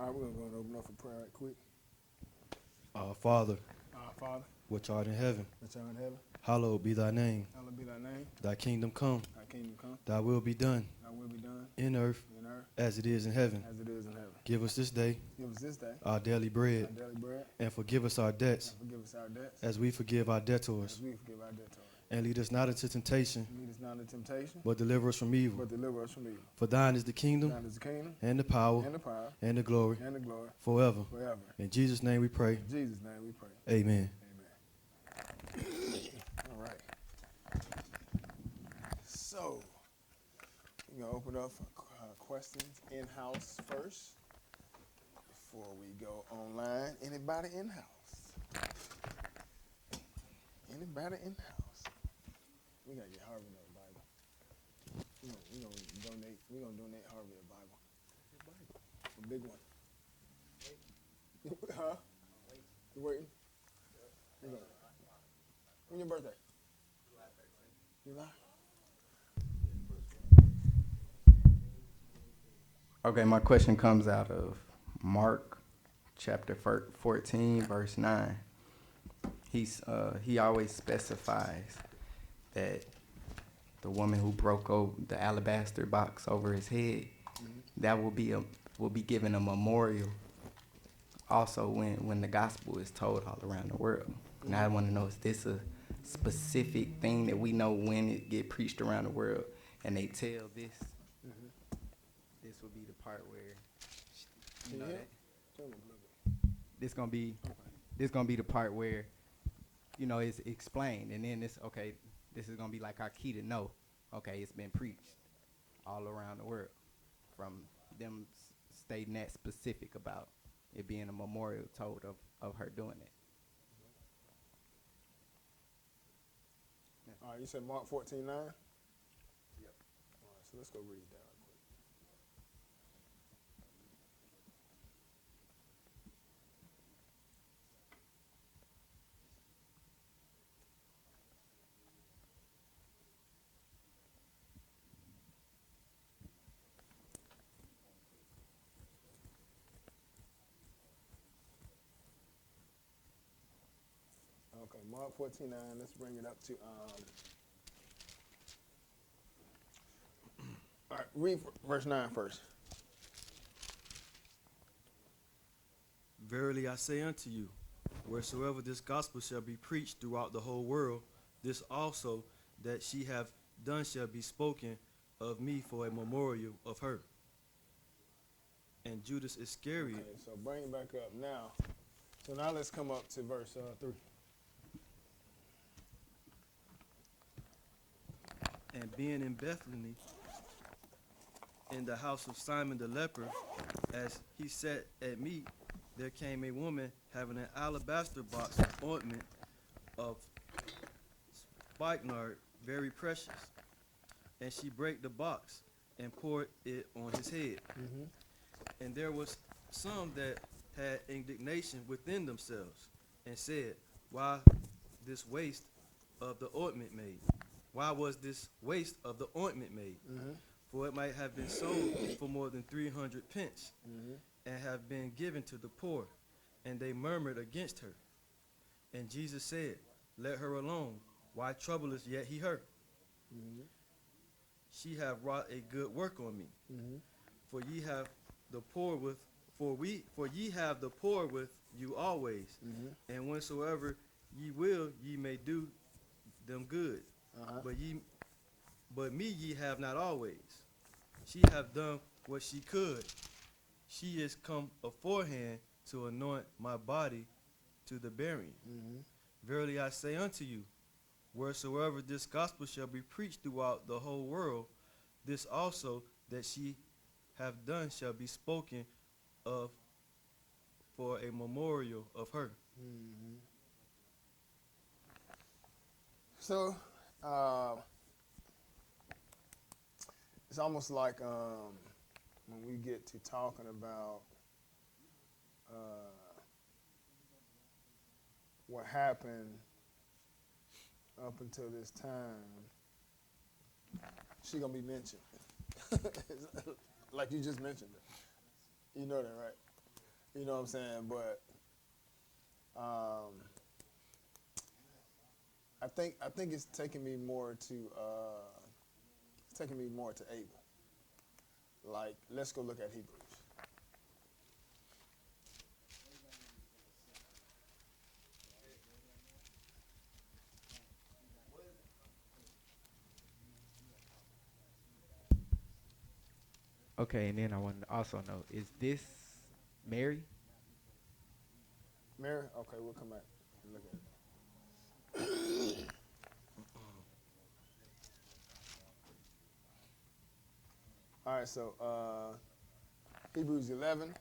All right, we're going to go and open up for prayer right quick. Our Father, Our Father, which art in heaven, which art in heaven, hallowed be thy name. hallowed be thy name. Thy kingdom come, Thy kingdom come, thy will be done, thy will be done in earth in earth as it is in heaven. as it is in heaven. Give us this day Give us this day our daily our bread, daily bread, and forgive us our debts, and forgive us our debts, as we forgive our as debtors. we forgive our debtors. And lead us not into temptation, Lead us not into temptation, but deliver us from evil. but deliver us from evil. For thine is the kingdom, Thine is the kingdom, and the power, and the power, and the glory, and the glory, forever. forever. In Jesus' name we pray. In Jesus' name we pray. Amen. Amen. All right. So, we're going to open up for questions in-house first before we go online. Anybody in-house? Anybody in-house? We got to get Harvey another Bible. We're gonna donate Harvey a Bible. A big one. Huh? You waiting? When your birthday? July. Okay, my question comes out of Mark chapter 14, verse 9. He always specifies that the woman who broke the alabaster box over his head, that will be given a memorial also when the gospel is told all around the world. And I want to know, is this a specific thing that we know when it get preached around the world and they tell this? This will be the part where you know that this gonna be the part where it's explained, and then this is gonna be like our key to know. Okay, it's been preached all around the world, from them stating that specific about it being a memorial told of her doing it. All right, you said Mark 14:9? Yep. All right, so let's go read that. Okay, Mark 14:9. Let's bring it up to all right, read verse 9 first. Verily I say unto you, wheresoever this gospel shall be preached throughout the whole world, this also that she hath done shall be spoken of me for a memorial of her. And Judas Iscariot, Okay, so bring it back up now. So now let's come up to verse 3. and being in Bethany, in the house of Simon the leper, as he sat at meat, there came a woman having an alabaster box of ointment of spikenard, very precious. And she brake the box and poured it on his head. And there was some that had indignation within themselves, and said, Why this waste of the ointment made? Why was this waste of the ointment made? For it might have been sold for more than 300 pence, and have been given to the poor. And they murmured against her. And Jesus said, Let her alone. Why troublest yet he her? She have wrought a good work on me. For ye have the poor with for ye have the poor with you always, and whensoever ye will, ye may do them good. But me ye have not always. She have done what she could. She is come aforehand to anoint my body to the burying. Verily I say unto you, wheresoever this gospel shall be preached throughout the whole world, this also that she have done shall be spoken of for a memorial of her. So it's almost like when we get to talking about what happened up until this time, she gonna be mentioned. Like you just mentioned it. You know that, right? You know what I'm saying? But I think it's taking me more to Abel. Like, let's go look at Hebrews. Okay, and then I want to also know, is this Mary? Mary? Okay, we'll come back and look at it. All right, so Hebrews 11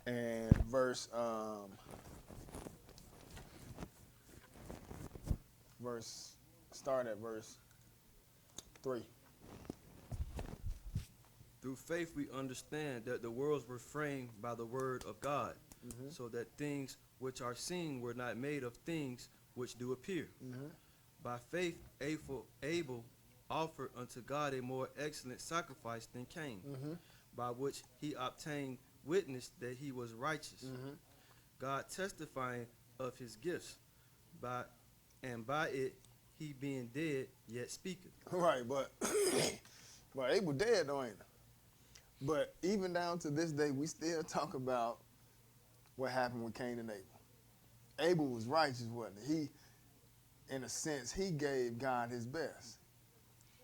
and start at verse 3. Through faith we understand that the worlds were framed by the word of God, so that things which are seen were not made of things which do appear. By faith Abel offered unto God a more excellent sacrifice than Cain, by which he obtained witness that he was righteous, God testifying of his gifts, by it he being dead yet speaketh. Right, but Abel dead though, ain't he? But even down to this day, we still talk about what happened with Cain and Abel. Abel was righteous, wasn't he? He, in a sense, he gave God his best.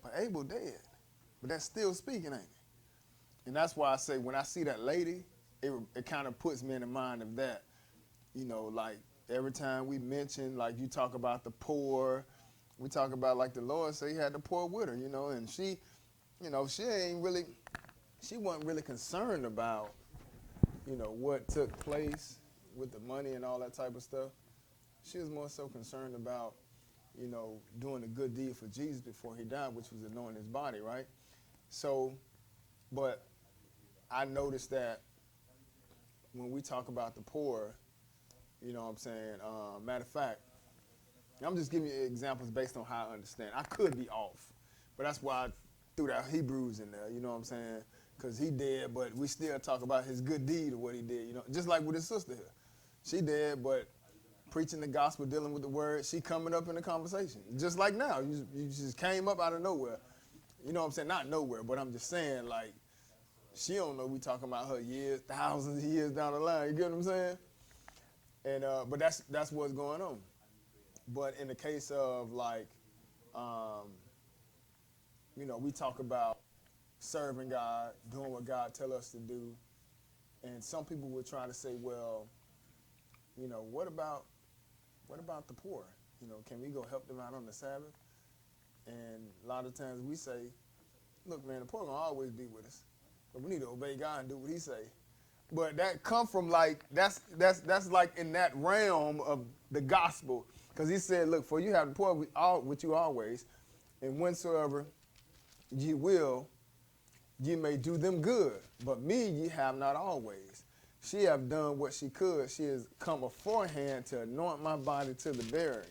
But Abel dead. But that's still speaking, ain't it? And that's why I say when I see that lady, it kind of puts me in the mind of that. You know, like every time we mention, like you talk about the poor, we talk about like the Lord say he had the poor with her, you know, and she, you know, she wasn't really concerned about, you know, what took place with the money and all that type of stuff. She was more so concerned about, you know, doing a good deed for Jesus before he died, which was anointing his body, right? So, but I noticed that when we talk about the poor, you know what I'm saying? Matter of fact, I'm just giving you examples based on how I understand. I could be off, but that's why I threw that Hebrews in there, you know what I'm saying? Because he dead, but we still talk about his good deed or what he did, you know, just like with his sister here. She dead, but preaching the gospel, dealing with the word, she coming up in the conversation. Just like now, you just came up out of nowhere. You know what I'm saying? Not nowhere, but I'm just saying, like, she don't know we talking about her years, thousands of years down the line. You get what I'm saying? And but that's what's going on. But in the case of like, you know, we talk about serving God, doing what God tell us to do, and some people were trying to say, well, you know, what about the poor? You know, can we go help them out on the Sabbath? And a lot of times we say, look, man, the poor gonna always be with us, but we need to obey God and do what He say. But that come from like that's like in that realm of the gospel, because He said, look, for you have the poor with you always, and whensoever ye will, ye may do them good, but me ye have not always. She have done what she could. She has come aforehand to anoint my body to the burying.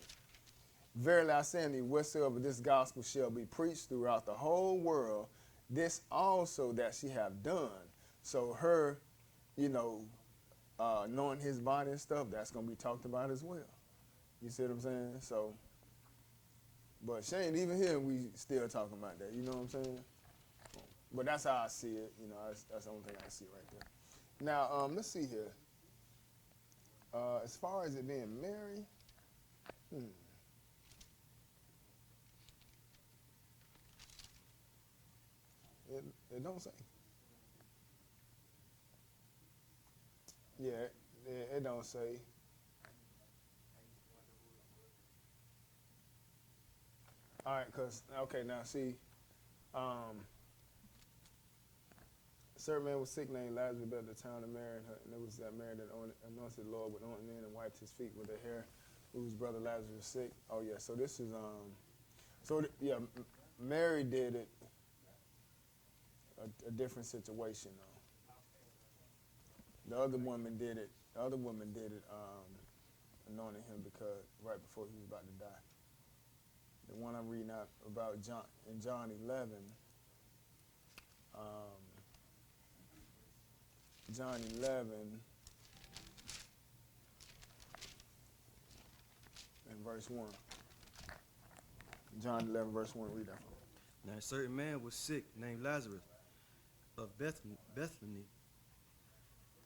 Verily I say unto you, whatsoever this gospel shall be preached throughout the whole world, this also that she have done. So her, you know, knowing his body and stuff, that's going to be talked about as well. You see what I'm saying? So, but she ain't even here, we still talking about that. You know what I'm saying? But that's how I see it. You know, that's the only thing I see right there. Now, let's see here. As far as it being Mary, it don't say. Yeah, it don't say. All right, okay, now see, certain man was sick named Lazarus at the town of Mary, and it was that Mary that anointed the Lord with ointment and wiped his feet with her hair, whose brother Lazarus was sick. Oh yeah, so this is yeah, Mary did it a different situation though. The other woman did it. Anointing him because right before he was about to die. The one I'm reading out about in John 11. John 11 and verse 1. John 11, verse 1, read that for me. Now a certain man was sick named Lazarus of Bethany,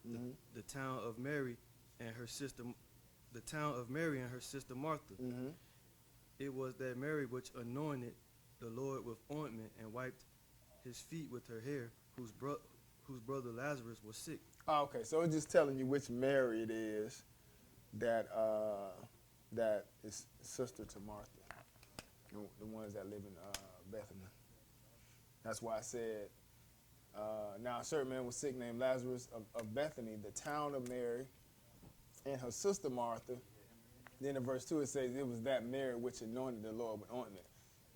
Mm-hmm. the town of Mary and her sister, Martha. Mm-hmm. It was that Mary which anointed the Lord with ointment and wiped his feet with her hair, whose brother Lazarus was sick. Oh, okay, so it's just telling you which Mary it is that that is sister to Martha, the ones that live in Bethany. That's why I said, now a certain man was sick named Lazarus of Bethany, the town of Mary, and her sister Martha. Then in verse 2 it says, it was that Mary which anointed the Lord with ointment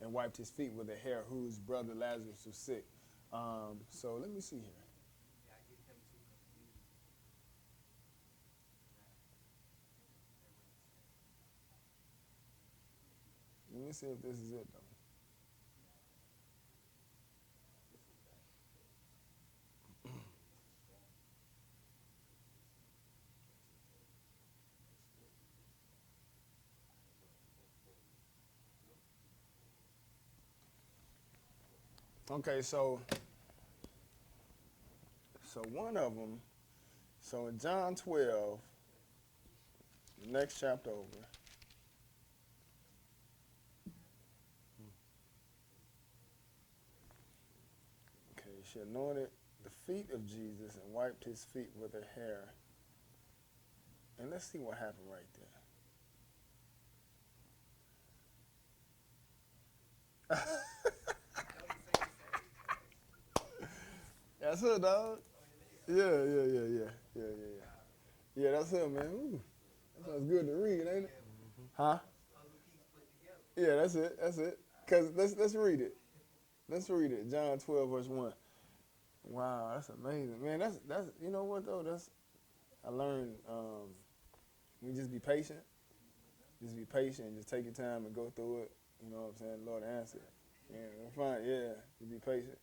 and wiped his feet with her hair, whose brother Lazarus was sick. So let me see here. Let me see if this is it, though. Okay, so one of them, so in John 12, the next chapter over, okay, she anointed the feet of Jesus and wiped his feet with her hair. And let's see what happened right there. That's her, dog. Yeah. Yeah, that's her, man. Ooh, that sounds good to read, ain't it? Huh? Yeah, that's it. Cause let's read it. Let's read it. John 12, verse 1. Wow, that's amazing, man. That's you know what though? I learned. We just be patient. Just be patient and just take your time and go through it. You know what I'm saying? Lord answer it. Yeah, fine. Yeah, just be patient.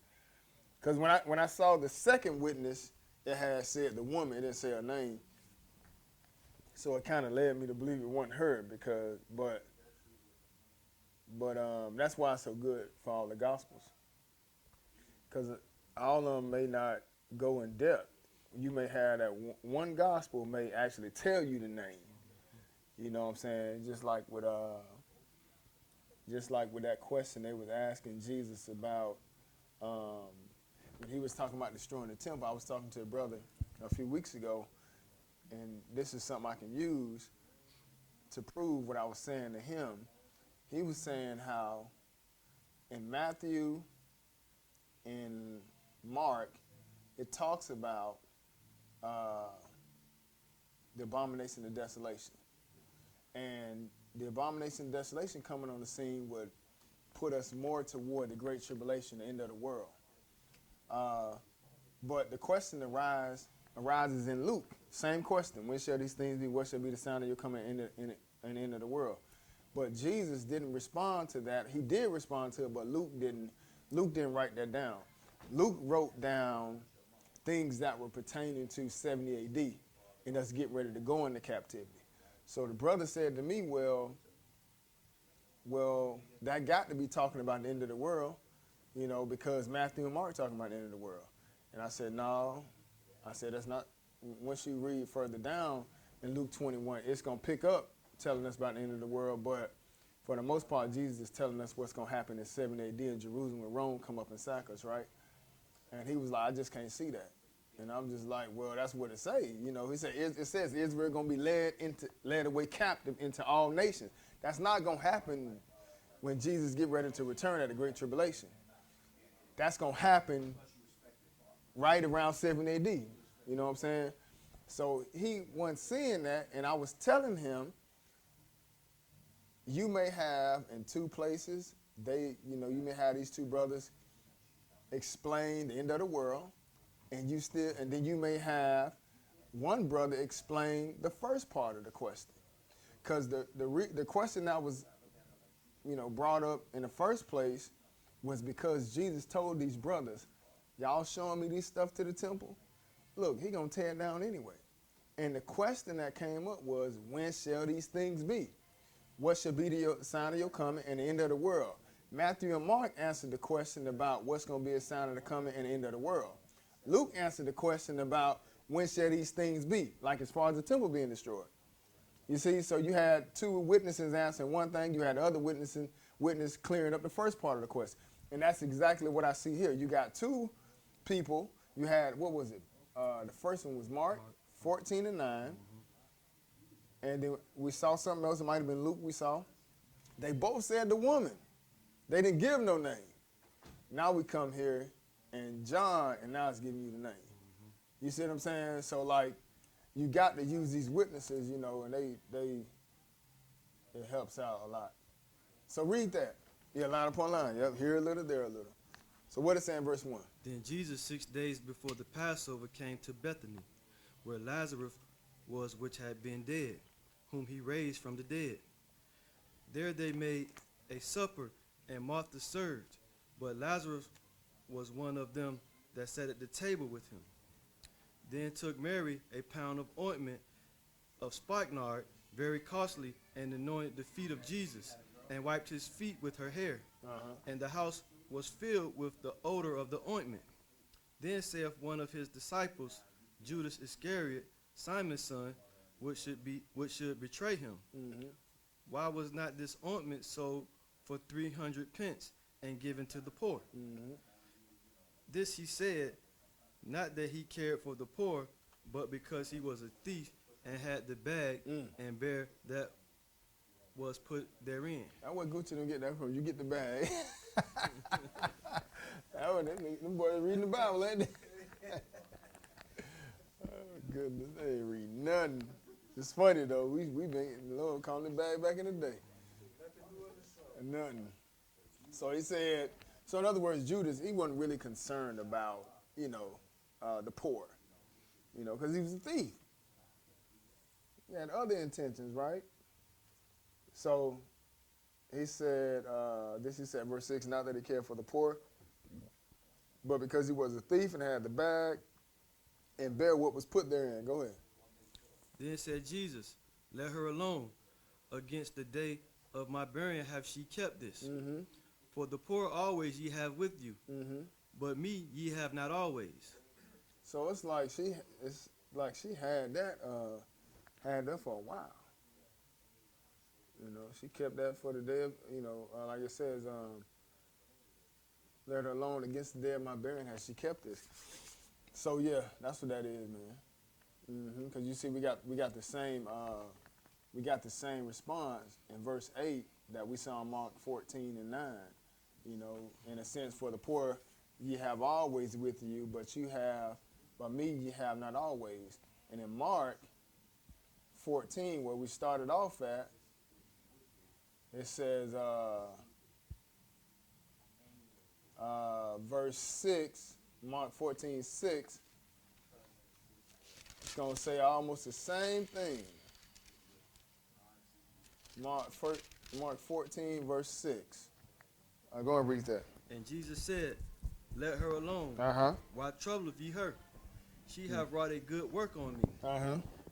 Because when I saw the second witness, it had said the woman, it didn't say her name. So it kind of led me to believe it wasn't her but that's why it's so good for all the gospels. Because all of them may not go in depth. You may have that one gospel may actually tell you the name. You know what I'm saying? Just like with that question they was asking Jesus about when he was talking about destroying the temple. I was talking to a brother a few weeks ago, and this is something I can use to prove what I was saying to him. He was saying how in Matthew and Mark, it talks about the abomination of desolation. And the abomination of desolation coming on the scene would put us more toward the great tribulation, the end of the world. But the question arises in Luke. Same question. When shall these things be? What shall be the sound of your coming in the end of the world? But Jesus didn't respond to that. He did respond to it, but Luke didn't write that down. Luke wrote down things that were pertaining to 70 AD and us getting ready to go into captivity. So the brother said to me, well, that got to be talking about the end of the world, you know, because Matthew and Mark talking about the end of the world. And I said, no. I said, that's not. Once you read further down in Luke 21, it's going to pick up telling us about the end of the world. But for the most part, Jesus is telling us what's going to happen in 70 AD in Jerusalem when Rome come up and sack us, right? And he was like, I just can't see that. And I'm just like, well, that's what it say. You know, he said, it says Israel going to be led away captive into all nations. That's not going to happen when Jesus get ready to return at the Great Tribulation. That's going to happen right around 70 AD. You know what I'm saying? So he wasn't seeing that, and I was telling him, you may have in two places, you may have these two brothers explain the end of the world, and then you may have one brother explain the first part of the question. Because the question that was, brought up in the first place was because Jesus told these brothers, y'all showing me this stuff to the temple? look, he gonna tear it down anyway. And the question that came up was, when shall these things be? What shall be the sign of your coming and the end of the world? Matthew and Mark answered the question about what's going to be a sign of the coming and the end of the world. Luke answered the question about when shall these things be, like as far as the temple being destroyed. You see, so you had two witnesses answering one thing, you had the other witness clearing up the first part of the question. And that's exactly what I see here. You got two people. You had, what was it? The first one was Mark 14 and 9. And then we saw something else. It might have been Luke we saw. They both said the woman. They didn't give no name. Now we come here and John, and now it's giving you the name. You see what I'm saying? So, like, you got to use these witnesses, you know, and it helps out a lot. So read that. Yeah, line upon line. Yep, here a little, there a little. So what it say in verse 1? Then Jesus 6 days before the Passover came to Bethany, where Lazarus was which had been dead, whom he raised from the dead. There they made a supper, and Martha served, but Lazarus was one of them that sat at the table with him. Then took Mary a pound of ointment of spikenard, very costly, and anointed the feet of Jesus, and wiped his feet with her hair. And the house was filled with the odor of the ointment. Then saith one of his disciples, Judas Iscariot, Simon's son, which should betray him. Why was not this ointment sold for 300 pence and given to the poor? This he said, not that he cared for the poor, but because he was a thief and had the bag and bare that was put therein. That's where Gucci don't get that from. You get the bag. Them boys reading the Bible, ain't they? Oh, goodness, they ain't read nothing. It's funny, though. We been, the Lord calling the bag back in the day. Nothing. So he said, so in other words, Judas, he wasn't really concerned about, you know, the poor, you know, because he was a thief. He had other intentions, right? So he said, he said, verse 6, not that he cared for the poor, but because he was a thief and had the bag and bare what was put therein. Go ahead. Then said Jesus, let her alone. Against the day of my burial have she kept this. For the poor always ye have with you, but me ye have not always. So it's like she had that for a while. You know, she kept that for the day of, you know, like it says, let her alone against the day of my burial has she kept this. So yeah, that's what that is, man. Because you see, we got the same response in verse 8 that we saw in Mark 14 and 9. You know, in a sense, for the poor, ye have always with you, but me ye have not always. And in Mark 14, where we started off at, it says, verse 6, Mark 14:6, it's going to say almost the same thing. Mark 14, verse 6. Go and read that. And Jesus said, let her alone. Why troubleth ye her? She have wrought a good work on me.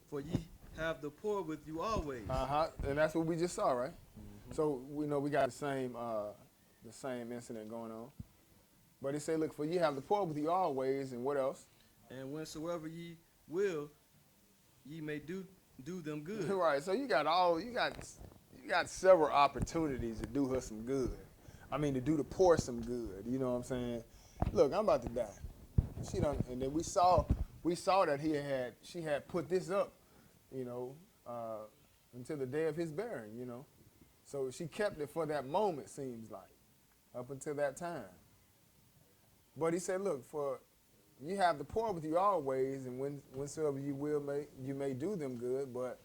For ye have the poor with you always. And that's what we just saw, right? So we know we got the same incident going on. But he said, look, for ye have the poor with you always, and what else? And whensoever ye will, ye may do them good. Right. So you got several opportunities to do her some good. I mean, to do the poor some good. You know what I'm saying? Look, I'm about to die. She done, and then we saw that she had put this up, you know, until the day of his burying, you know. So she kept it for that moment, seems like, up until that time. But he said, look, for you have the poor with you always, and whensoever you will, you may do them good, but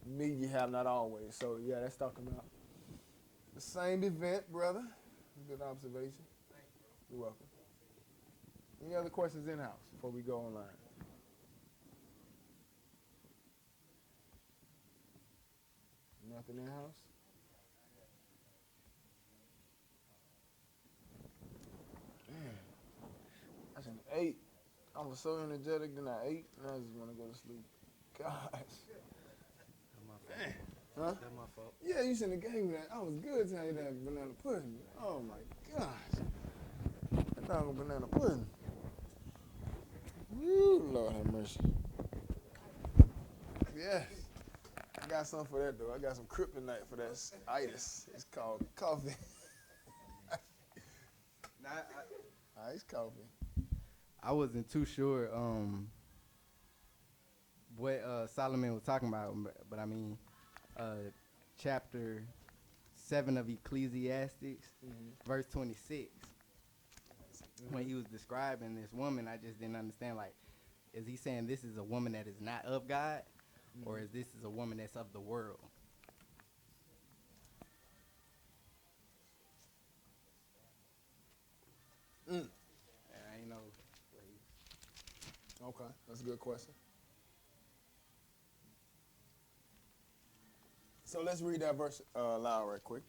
me you have not always. So, yeah, that's talking about the same event, brother. Good observation. You're welcome. Any other questions in-house before we go online? Nothing in-house? Man, that's an 8. I was so energetic, then I ate, and I just want to go to sleep. Gosh. That's my fault. Huh? That's my fault. Yeah, you shouldn't have gave me that. I was good till you that banana pudding. Oh my gosh. That dog banana pudding. Woo, Lord have mercy. Yes. I got something for that though. I got some kryptonite for that itis. It's called coffee. Iced coffee. I wasn't too sure what Solomon was talking about, but I mean, chapter 7 of Ecclesiastes, verse 26. When he was describing this woman, I just didn't understand. Like, is he saying this is a woman that is not of God, or is this is a woman that's of the world? I ain't know. Okay, that's a good question. So let's read that verse aloud right quick.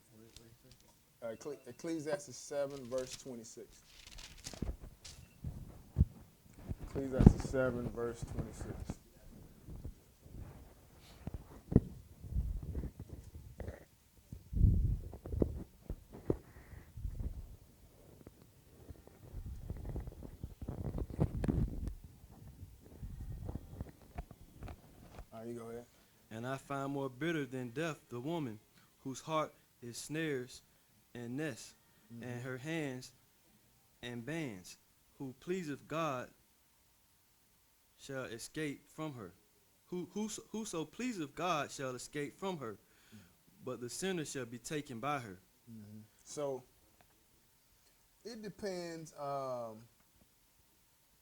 Ecclesiastes 7, verse 26. Ecclesiastes 7, verse 26. All right, you go ahead. And I find more bitter than death the woman whose heart is snares and nests, and her hands and bands, who pleaseth God shall escape from her. Whoso pleaseth God shall escape from her, but the sinner shall be taken by her. So it depends.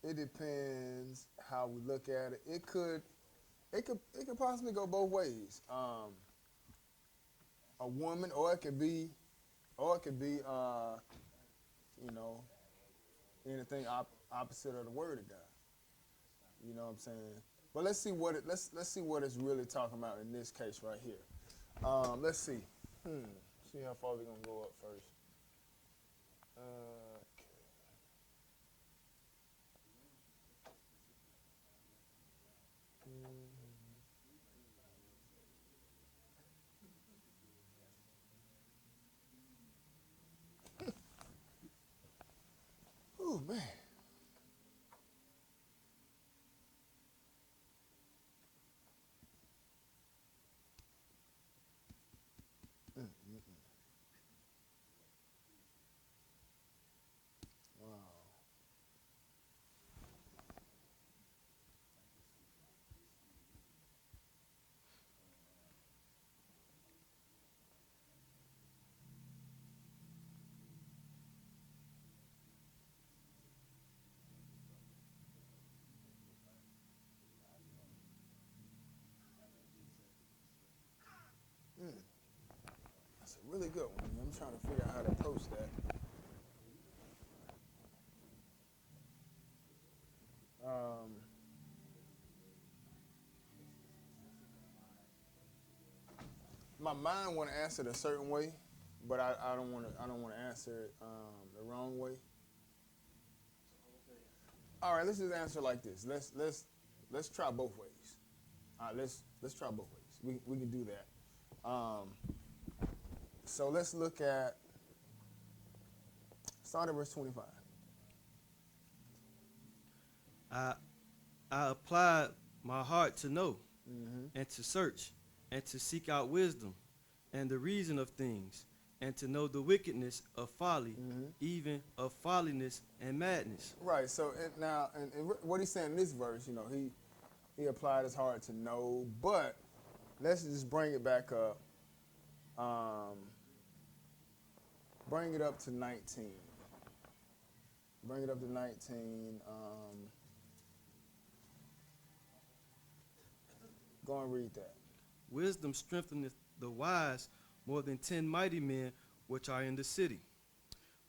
It depends how we look at it. It could possibly go both ways. A woman, or it could be, you know, anything opposite of the word of God. You know what I'm saying? But let's see what it's really talking about in this case right here. Let's see. See how far we're gonna go up first. Okay. Oh man. Wow. That's a really good one. I'm trying to figure out how to post that. My mind want to answer it a certain way, but I don't want to answer it the wrong way. All right, let's just answer like this. Let's try both ways. All right, let's try both ways. We can do that. So let's look at start at verse 25. I applied my heart to know, and to search, and to seek out wisdom, and the reason of things, and to know the wickedness of folly, even of folliness and madness. Right. So now, what he's saying in this verse, you know, he applied his heart to know, but let's just bring it back up. Bring it up to 19. Bring it up to 19. Go and read that. Wisdom strengtheneth the wise more than 10 mighty men which are in the city.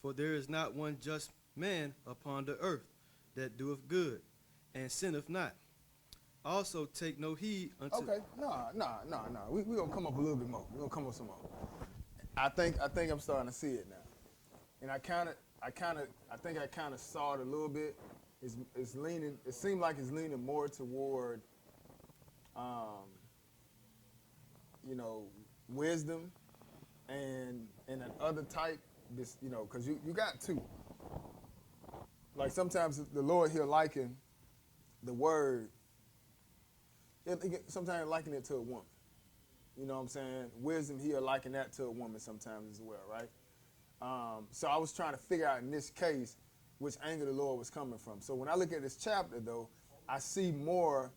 For there is not one just man upon the earth that doeth good, and sinneth not. Also take no heed unto... Okay, nah. We gonna come up a little bit more. We gonna come up some more. I think I'm starting to see it now, and I think I kind of saw it a little bit, it's leaning. It seems like it's leaning more toward, you know, wisdom and an other type. This, you know, because you got two. Like sometimes the Lord, he'll liken the word. Sometimes liken it to a woman. You know what I'm saying? Wisdom, he'll liken that to a woman sometimes as well, right? So I was trying to figure out in this case which angle the Lord was coming from. So when I look at this chapter, though, I see more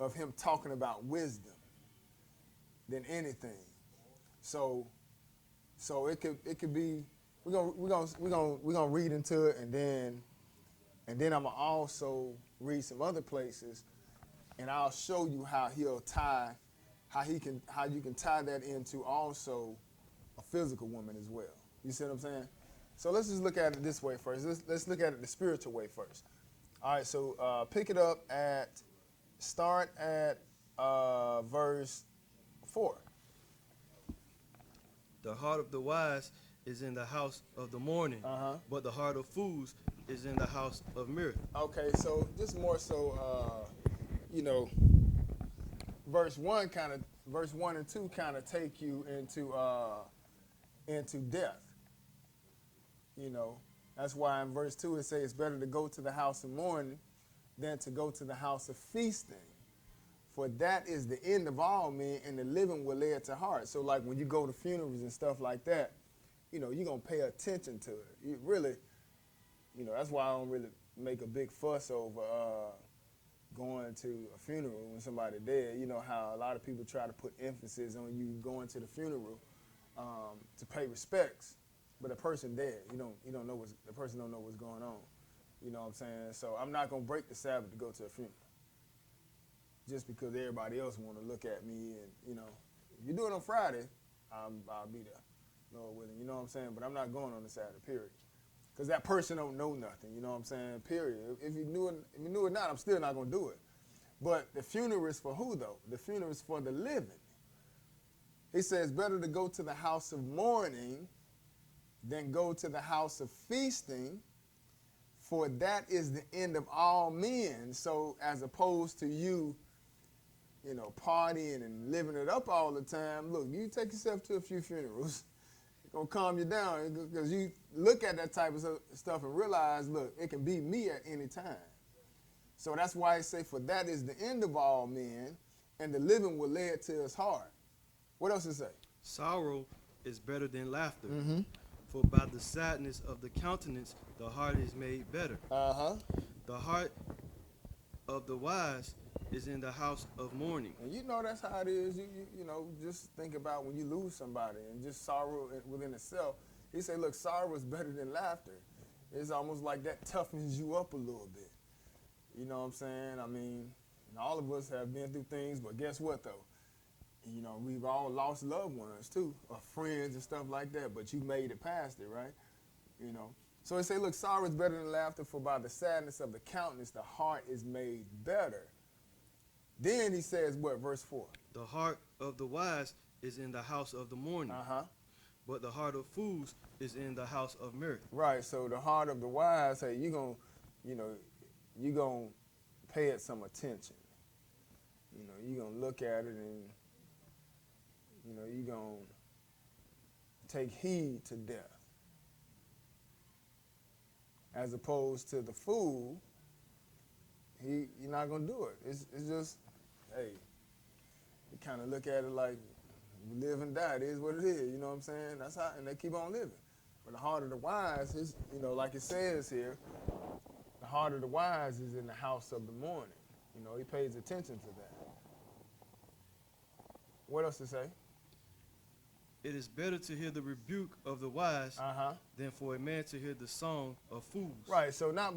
of him talking about wisdom than anything. So it could be we're gonna read into it, and then I'm gonna also read some other places, and I'll show you how you can tie that into also a physical woman as well. You see what I'm saying? So let's just look at it this way first. Let's look at it the spiritual way first. All right, so start at verse 4. The heart of the wise is in the house of the morning, but the heart of fools is in the house of mirth. Okay, so just more so, you know, verse 1 and 2 kind of take you into death. You know, that's why in verse 2 it says it's better to go to the house of mourning than to go to the house of feasting. For that is the end of all men, and the living will lay it to heart. So like when you go to funerals and stuff like that, you know, you're going to pay attention to it. You really, you know, that's why I don't really make a big fuss over going to a funeral when somebody dead. You know how a lot of people try to put emphasis on you going to the funeral to pay respects, but a person dead, you don't know the person don't know what's going on. You know what I'm saying? So I'm not gonna break the Sabbath to go to a funeral just because everybody else want to look at me. And you know, if you do it on Friday, I'll be there, Lord willing. You know what I'm saying? But I'm not going on the Saturday, period. Because that person don't know nothing, you know what I'm saying, period. If you knew it or not, I'm still not going to do it. But the funeral is for who, though? The funeral is for the living. He says, better to go to the house of mourning than go to the house of feasting, for that is the end of all men. So as opposed to you know, partying and living it up all the time, look, you take yourself to a few funerals. Gonna calm you down, because you look at that type of stuff and realize, look, it can be me at any time. So that's why I say, for that is the end of all men, and the living will lay it to his heart. What else to say? Sorrow is better than laughter, for by the sadness of the countenance the heart is made better. The heart of the wise is in the house of mourning. And you know that's how it is. You know, just think about when you lose somebody and just sorrow within itself. He said, look, sorrow is better than laughter. It's almost like that toughens you up a little bit. You know what I'm saying? I mean, all of us have been through things, but guess what, though? You know, we've all lost loved ones, too, or friends and stuff like that, but you made it past it, right? You know. So he said, look, sorrow is better than laughter, for by the sadness of the countenance the heart is made better. Then he says what, verse 4? The heart of the wise is in the house of the mourning, but the heart of fools is in the house of mirth. Right, so the heart of the wise, hey, you're gonna pay it some attention. You know, you're gonna look at it and, you know, you're gonna take heed to death. As opposed to the fool, you're not gonna do it. It's just, hey, you kind of look at it like live and die. It is what it is. You know what I'm saying? That's how, and they keep on living. But the heart of the wise is, you know, like it says here, the heart of the wise is in the house of the mourning. You know, he pays attention to that. What else to say? It is better to hear the rebuke of the wise than for a man to hear the song of fools. Right. So now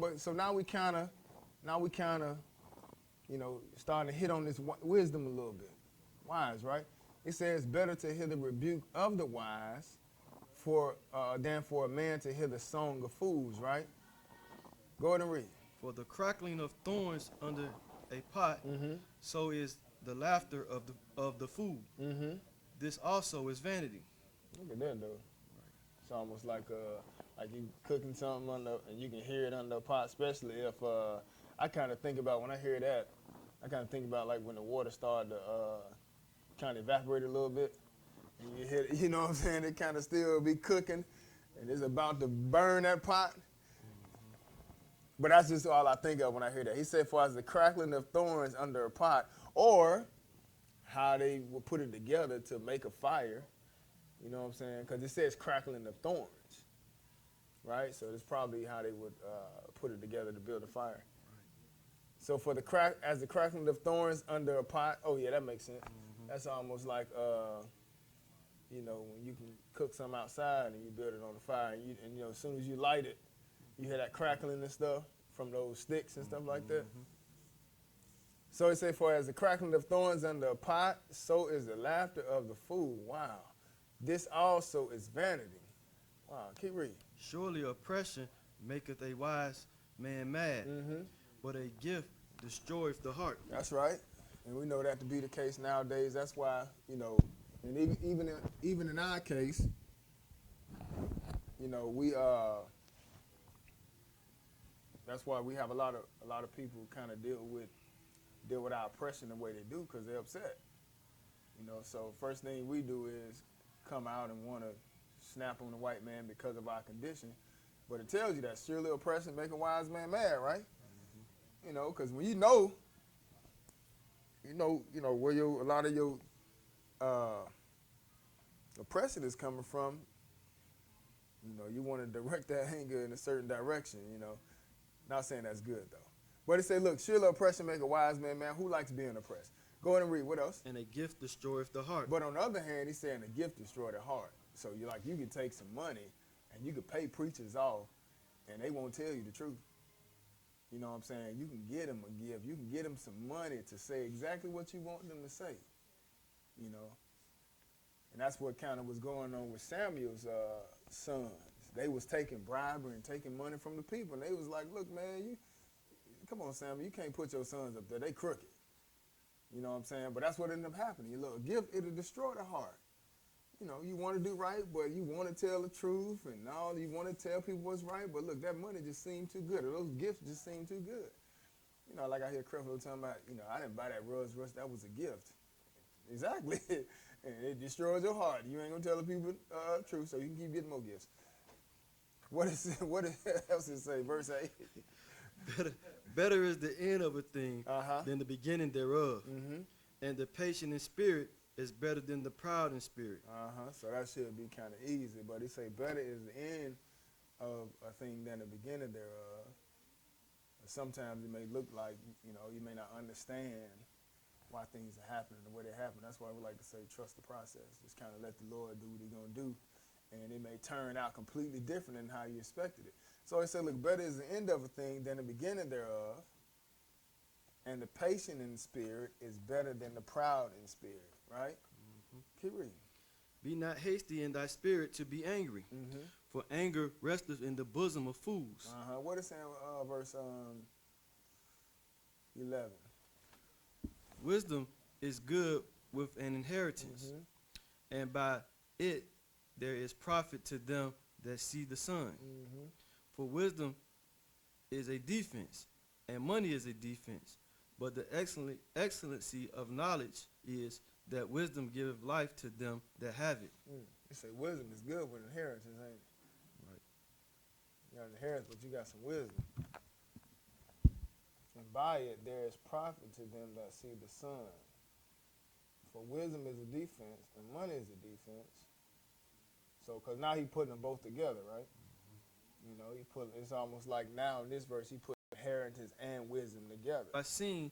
we kind of, you know, starting to hit on this wisdom a little bit. Wise, right? It says better to hear the rebuke of the wise than for a man to hear the song of fools, right? Go ahead and read. For the crackling of thorns under a pot, so is the laughter of the fool. This also is vanity. Look at that, though. It's almost like Like you cooking something under, and you can hear it under a pot, especially if I kind of think about when I hear that, I kind of think about like when the water started to kind of evaporate a little bit, and you hit, you know what I'm saying? It kind of still be cooking, and it's about to burn that pot. But that's just all I think of when I hear that. He said, "For as the crackling of thorns under a pot," or how they will put it together to make a fire. You know what I'm saying? Because it says crackling of thorns, right? So that's probably how they would put it together to build a fire. So for the as the crackling of thorns under a pot. Oh yeah, that makes sense. That's almost like you know, when you can cook something outside and you build it on the fire, and you know, as soon as you light it, you hear that crackling and stuff from those sticks and stuff like that. So it say, "For as the crackling of thorns under a pot, so is the laughter of the fool." Wow. "This also is vanity." Wow, keep reading. Surely oppression maketh a wise man mad, but a gift destroyeth the heart. That's right. And we know that to be the case nowadays. That's why, you know, and even in our case, you know, that's why we have a lot of people who kind of deal with our oppression the way they do, because they're upset. You know, so first thing we do is come out and want to snap on the white man because of our condition. But it tells you that surely oppression make a wise man mad, right? You know, because when you know where a lot of your oppression is coming from, you know, you want to direct that anger in a certain direction, you know. Not saying that's good, though. But it say, look, surely oppression make a wise man mad. Who likes being oppressed? Go ahead and read. What else? And a gift destroyeth the heart. But on the other hand, he's saying a gift destroy the heart. So you could take some money and you could pay preachers off and they won't tell you the truth. You know what I'm saying? You can get them a gift. You can get them some money to say exactly what you want them to say. You know? And that's what kind of was going on with Samuel's sons. They was taking bribery and taking money from the people. And they was like, look, man, come on, Samuel, you can't put your sons up there. They crooked. You know what I'm saying? But that's what ended up happening. You look, it'll destroy the heart. You know, you want to do right, but you want to tell the truth and all. You want to tell people what's right, but look, that money just seemed too good, or those gifts just seemed too good. You know, like I hear Creflo talking about, you know, I didn't buy that Rolls Royce, that was a gift. Exactly. And it destroys your heart. You ain't going to tell the people the truth, so you can keep getting more gifts. What else it say? Verse 8. Better is the end of a thing than the beginning thereof. And the patient in spirit is better than the proud in spirit. So that should be kind of easy. But he say better is the end of a thing than the beginning thereof. Sometimes it may look like, you know, you may not understand why things are happening the way they happen. That's why we like to say trust the process. Just kind of let the Lord do what he's going to do. And it may turn out completely different than how you expected it. So he said, look, better is the end of a thing than the beginning thereof. And the patient in spirit is better than the proud in spirit, right? Keep reading. Be not hasty in thy spirit to be angry, for anger resteth in the bosom of fools. What is saying, verse 11? Wisdom is good with an inheritance, and by it there is profit to them that see the sun. For wisdom is a defense, and money is a defense. But the excellency of knowledge is that wisdom giveth life to them that have it. You say wisdom is good with inheritance, ain't it? Right. You got an inheritance, but you got some wisdom. And by it there is profit to them that see the sun. For wisdom is a defense, and money is a defense. So, because now he's putting them both together, right? You know, it's almost like now in this verse he put inheritance and wisdom together. By seeing